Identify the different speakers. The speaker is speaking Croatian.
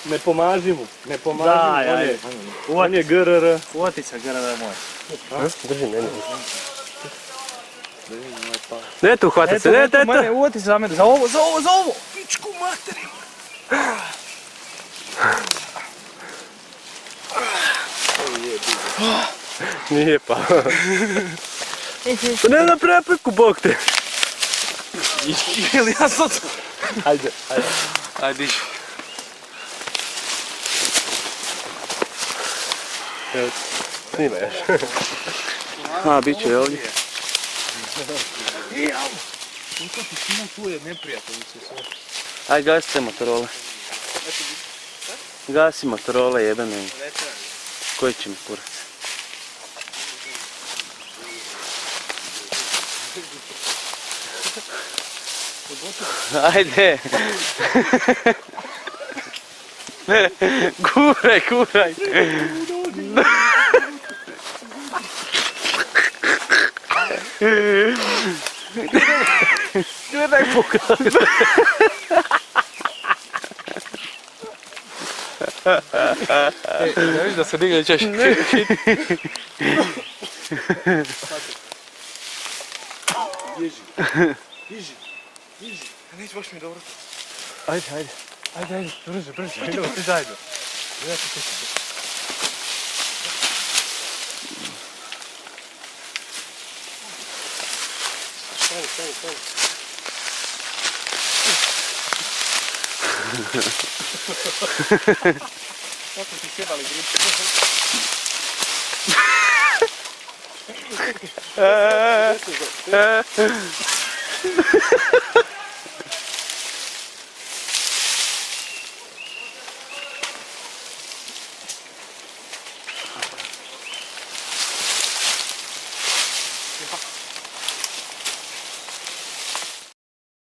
Speaker 1: Ne pomaži mu, ne pomaži mu, on je GRR.
Speaker 2: Uvoti se GRR moj.
Speaker 3: Drži mene. Ne tu hvata se, ne, ne,
Speaker 2: Uvoti se za mene, za ovo, za ovo, za ovo! Pičku materinu!
Speaker 3: Nije pa. Pa ne na prepreku, bog te.
Speaker 2: Ili ja sad...
Speaker 3: Ajde.
Speaker 2: Ajde, iši.
Speaker 3: Snima još. A, bit će ovdje.
Speaker 1: Tu je neprijateljice sve.
Speaker 3: Aj, gasite motorole. Gasi motorole, jebene. Koji će mi kurac? Ajde! Guraj, guraj! Gledaj pokazaj!
Speaker 2: Ne viš da se digne ćeš. Iži. Neće baš mi dobro.
Speaker 3: Ajde.
Speaker 2: Ajde, brže. Idemo svi zajedno.
Speaker 1: Stani.
Speaker 2: Kako ti sjebali gripu?